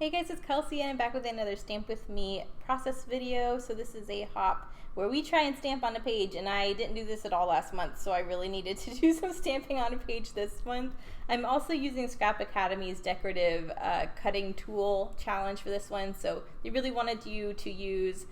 Hey guys, it's Kelsey and I'm back with another Stamp With Me process video. So this is a hop where we try and stamp on a page, and I didn't do this at all last month, so I really needed to do some stamping on a page this month. I'm also using Scrap Academy's decorative cutting tool challenge for this one, so they really wanted you to use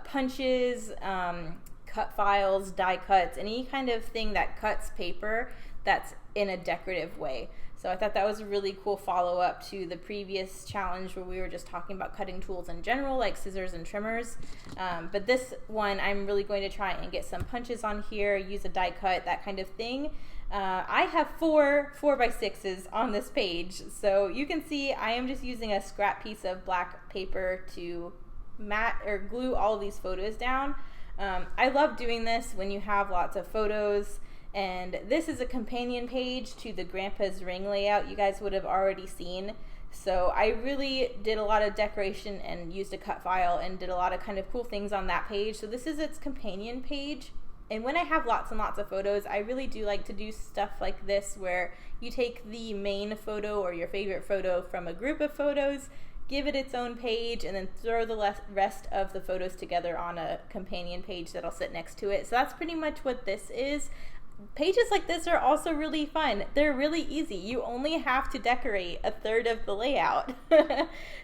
punches, cut files, die cuts, any kind of thing that cuts paper that's in a decorative way. So I thought that was a really cool follow-up to the previous challenge where we were just talking about cutting tools in general, like scissors and trimmers. But this one, I'm really going to try and get some punches on here, use a die cut, that kind of thing. I have four 4x6s on this page, so you can see I am just using a scrap piece of black paper to mat or glue all of these photos down. I love doing this when you have lots of photos. And this is a companion page to the Grandpa's Ring layout you guys would have already seen. So I really did a lot of decoration and used a cut file and did a lot of kind of cool things on that page. So this is its companion page. And when I have lots and lots of photos, I really do like to do stuff like this where you take the main photo or your favorite photo from a group of photos, give it its own page, and then throw the rest of the photos together on a companion page that'll sit next to it. So that's pretty much what this is. Pages like this are also really fun. They're really easy. You only have to decorate a third of the layout.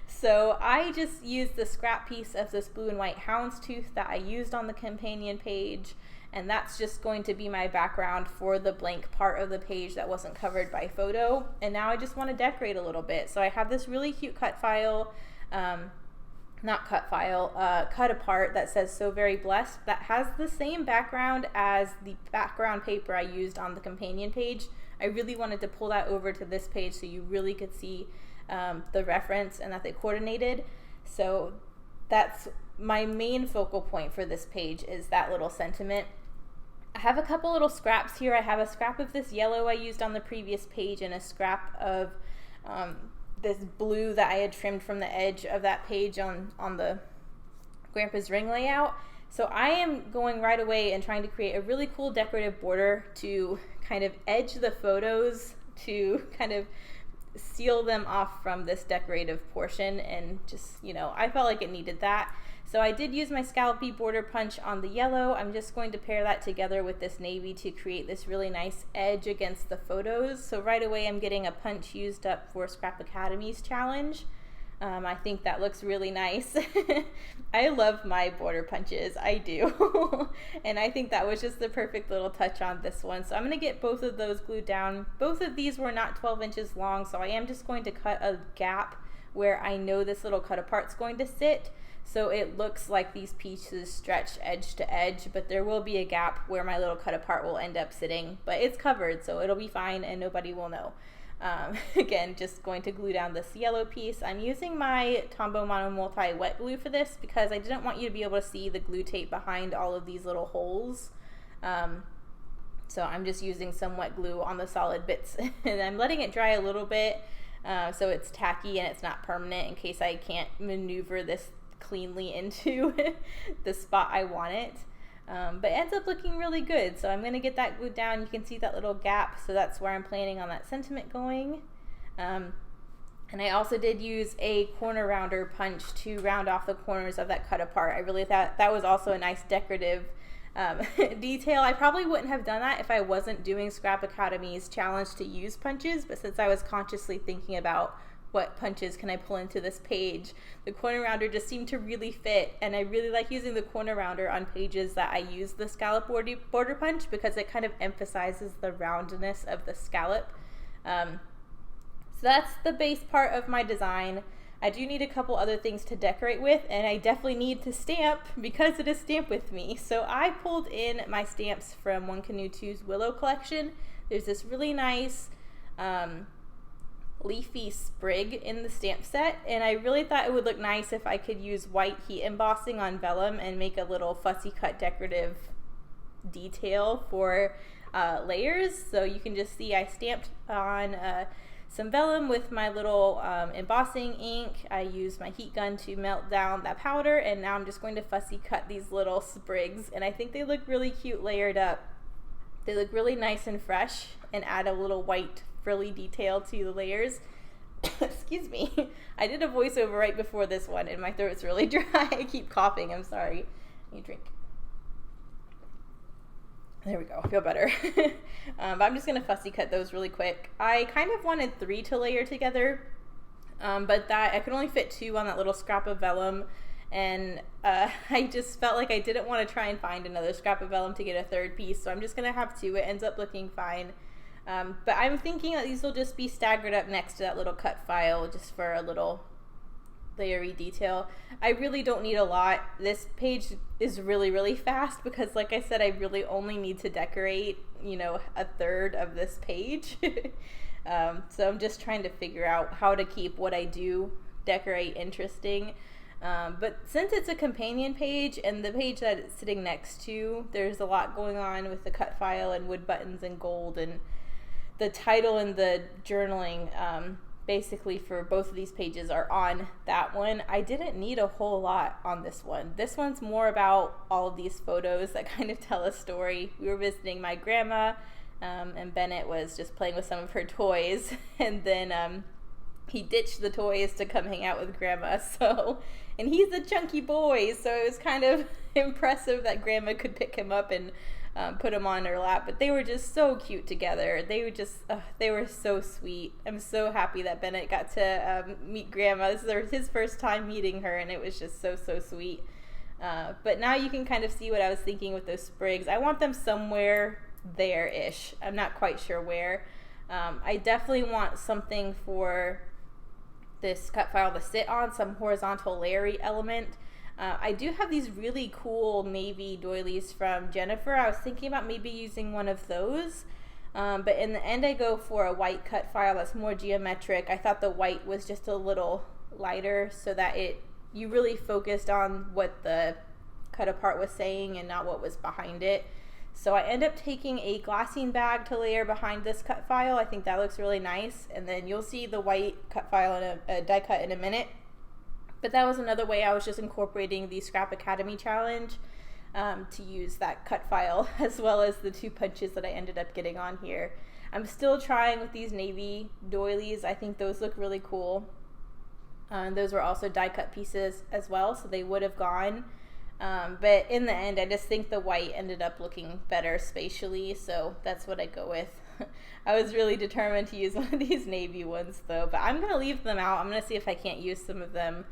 So I just used the scrap piece of this blue and white houndstooth that I used on the companion page, and that's just going to be my background for the blank part of the page that wasn't covered by photo. And now I just want to decorate a little bit. So I have this really cute cut file, cut apart that says "So Very Blessed" that has the same background as the background paper I used on the companion page. I really wanted to pull that over to this page so you really could see the reference and that they coordinated. So that's my main focal point for this page, is that little sentiment. I have a couple little scraps here. I have a scrap of this yellow I used on the previous page and a scrap of this blue that I had trimmed from the edge of that page on the Grandpa's Ring layout. So I am going right away and trying to create a really cool decorative border to kind of edge the photos, to kind of seal them off from this decorative portion, and just, you know, I felt like it needed that. So I did use my scallopy border punch on the yellow. I'm just going to pair that together with this navy to create this really nice edge against the photos. So right away I'm getting a punch used up for Scrap Academy's challenge. I think that looks really nice. I love my border punches, I do. And I think that was just the perfect little touch on this one. So I'm going to get both of those glued down. Both of these were not 12 inches long, so I am just going to cut a gap where I know this little cut apart's going to sit. So it looks like these pieces stretch edge to edge, but there will be a gap where my little cut apart will end up sitting. But it's covered, so it'll be fine and nobody will know. Again, just going to glue down this yellow piece. I'm using my Tombow Mono Multi wet glue for this because I didn't want you to be able to see the glue tape behind all of these little holes. So I'm just using some wet glue on the solid bits and I'm letting it dry a little bit so it's tacky and it's not permanent, in case I can't maneuver this cleanly into the spot I want it. But it ends up looking really good. So I'm going to get that glued down. You can see that little gap, so that's where I'm planning on that sentiment going. And I also did use a corner rounder punch to round off the corners of that cut apart. I really thought that was also a nice decorative detail. I probably wouldn't have done that if I wasn't doing Scrap Academy's challenge to use punches, but since I was consciously thinking about what punches can I pull into this page, the corner rounder just seemed to really fit, and I really like using the corner rounder on pages that I use the scallop border punch because it kind of emphasizes the roundness of the scallop. So that's the base part of my design. I do need a couple other things to decorate with, and I definitely need to stamp because it is Stamp With Me. So I pulled in my stamps from One Canoe 2's Willow collection. There's this really nice leafy sprig in the stamp set, and I really thought it would look nice if I could use white heat embossing on vellum and make a little fussy cut decorative detail for layers. So you can just see I stamped on some vellum with my little embossing ink. I used my heat gun to melt down that powder, and now I'm just going to fussy cut these little sprigs, and I think they look really cute layered up. They look really nice and fresh and add a little white frilly detail to the layers. Excuse me. I did a voiceover right before this one and my throat's really dry. I keep coughing. I'm sorry. Let me drink. There we go. I feel better. But I'm just going to fussy cut those really quick. I kind of wanted 3 to layer together, but that I could only fit 2 on that little scrap of vellum. And I just felt like I didn't want to try and find another scrap of vellum to get a 3rd piece. So I'm just going to have 2. It ends up looking fine. But I'm thinking that these will just be staggered up next to that little cut file just for a little layery detail. I really don't need a lot. This page is really fast because, like I said, I really only need to decorate, you know, a 1/3 of this page. So I'm just trying to figure out how to keep what I do decorate interesting. But since it's a companion page and the page that it's sitting next to, there's a lot going on with the cut file and wood buttons and gold, and the title and the journaling basically for both of these pages are on that one. I didn't need a whole lot on this one. This one's more about all of these photos that kind of tell a story. We were visiting my grandma, and Bennett was just playing with some of her toys, and then he ditched the toys to come hang out with grandma. And he's a chunky boy, so it was kind of impressive that grandma could pick him up and put him on her lap. But they were just so cute together. They were just, they were so sweet. I'm so happy that Bennett got to meet grandma. This is his first time meeting her, and it was just so sweet. But now you can kind of see what I was thinking with those sprigs. I want them somewhere there-ish. I'm not quite sure where. I definitely want something for this cut file to sit on, some horizontal layery element. I do have these really cool navy doilies from Jennifer. I was thinking about maybe using one of those, but in the end I go for a white cut file that's more geometric. I thought the white was just a little lighter so that you really focused on what the cut apart was saying and not what was behind it. So I end up taking a glassine bag to layer behind this cut file. I think that looks really nice. And then you'll see the white cut file in a die cut in a minute. But that was another way I was just incorporating the Scrap Academy challenge to use that cut file as well as the 2 punches that I ended up getting on here. I'm still trying with these navy doilies. I think those look really cool. Those were also die cut pieces as well, so they would have gone. But in the end, I just think the white ended up looking better spatially, so that's what I go with. I was really determined to use one of these navy ones, though, but I'm going to leave them out. I'm going to see if I can't use some of them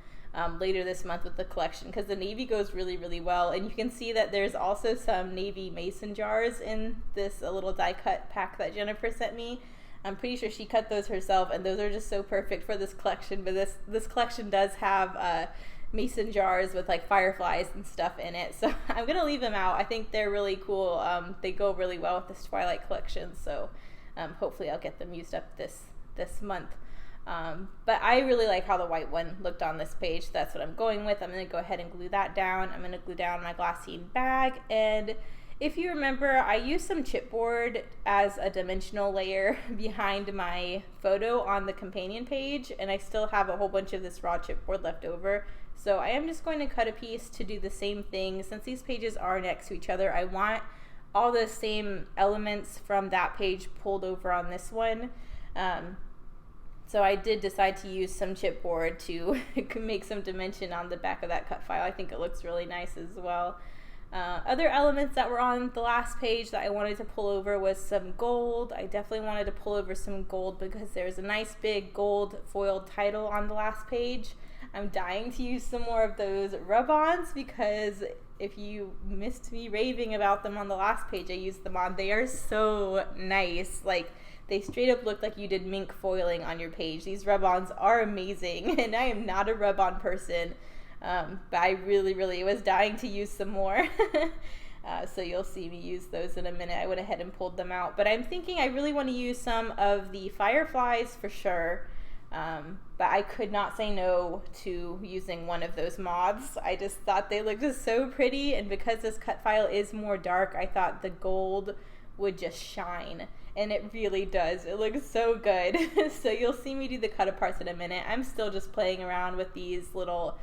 later this month with the collection, because the navy goes really well. And you can see that there's also some navy mason jars in this little die cut pack that Jennifer sent me. I'm pretty sure she cut those herself, and those are just so perfect for this collection. But this collection does have mason jars with like fireflies and stuff in it, so I'm gonna leave them out. I think they're really cool. They go really well with this Twilight collection, so hopefully I'll get them used up this month. But I really like how the white one looked on this page, so that's what I'm going with. I'm gonna go ahead and glue that down. I'm gonna glue down my glassine bag, and if you remember, I used some chipboard as a dimensional layer behind my photo on the companion page, and I still have a whole bunch of this raw chipboard left over. So I am just going to cut a piece to do the same thing. Since these pages are next to each other, I want all the same elements from that page pulled over on this one. So I did decide to use some chipboard to make some dimension on the back of that cut file. I think it looks really nice as well. Other elements that were on the last page that I wanted to pull over was some gold. I definitely wanted to pull over some gold because there's a nice big gold foiled title on the last page. I'm dying to use some more of those rub-ons because if you missed me raving about them on the last page, I used them on. They are so nice. Like, they straight up look like you did mink foiling on your page. These rub-ons are amazing, and I am not a rub-on person, but I really was dying to use some more. So you'll see me use those in a minute. I went ahead and pulled them out, but I'm thinking I really want to use some of the fireflies for sure. But I could not say no to using one of those moths. I just thought they looked just so pretty, and because this cut file is more dark, I thought the gold would just shine, and it really does. It looks so good. So you'll see me do the cut aparts in a minute. I'm still just playing around with these little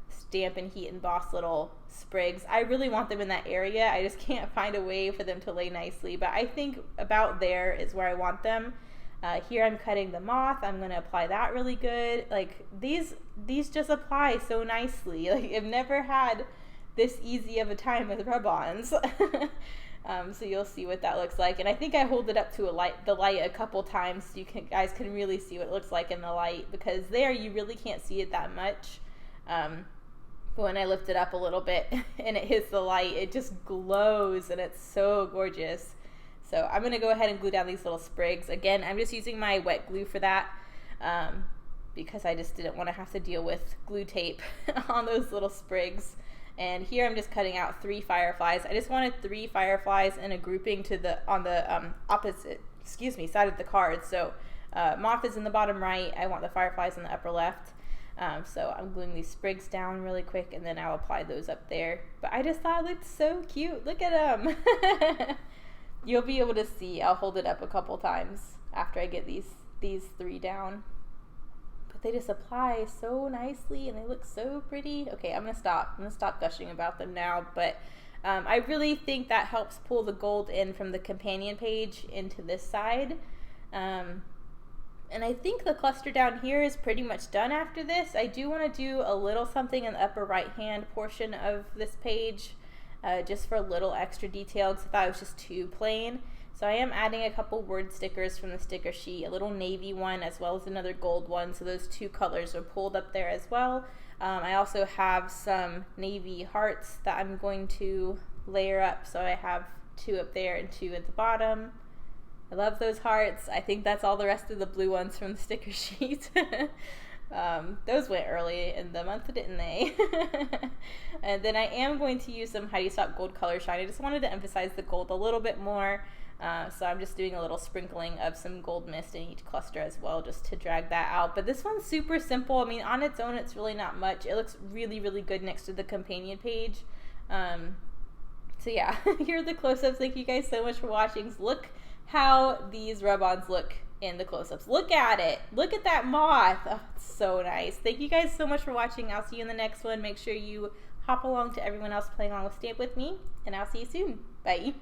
stamp and heat emboss little sprigs. I really want them in that area. I just can't find a way for them to lay nicely, but I think about there is where I want them. Here I'm cutting the moth. I'm going to apply that really good. Like these just apply so nicely. Like I've never had this easy of a time with rub-ons. So you'll see what that looks like. And I think I hold it up to the light a couple times so you guys can really see what it looks like in the light, because there you really can't see it that much. But when I lift it up a little bit and it hits the light, it just glows and it's so gorgeous. So I'm going to go ahead and glue down these little sprigs. Again, I'm just using my wet glue for that because I just didn't want to have to deal with glue tape on those little sprigs. And here I'm just cutting out 3 fireflies. I just wanted 3 fireflies in a grouping on the opposite, side of the card. So moth is in the bottom right. I want the fireflies in the upper left. So I'm gluing these sprigs down really quick, and then I'll apply those up there. But I just thought it looked so cute. Look at them. You'll be able to see. I'll hold it up a couple times after I get these 3 down. But they just apply so nicely and they look so pretty. Okay, I'm gonna stop gushing about them now, but I really think that helps pull the gold in from the companion page into this side. And I think the cluster down here is pretty much done after this. I do want to do a little something in the upper right hand portion of this page, just for a little extra detail because I thought it was just too plain. So I am adding a couple word stickers from the sticker sheet, a little navy one as well as another gold one, so those 2 colors are pulled up there as well. I also have some navy hearts that I'm going to layer up, so I have 2 up there and 2 at the bottom. I love those hearts. I think that's all the rest of the blue ones from the sticker sheet. Those went early in the month, didn't they? And then I am going to use some Heidi Stock Gold Color Shine. I just wanted to emphasize the gold a little bit more. So I'm just doing a little sprinkling of some gold mist in each cluster as well, just to drag that out. But this one's super simple. I mean, on its own, it's really not much. It looks really, really good next to the companion page. So yeah, here are the close-ups. Thank you guys so much for watching. Look how these rub-ons look in the close-ups. Look at it. Look at that moth. Oh, it's so nice. Thank you guys so much for watching. I'll see you in the next one. Make sure you hop along to everyone else playing along with Stamp with me, and I'll see you soon. Bye.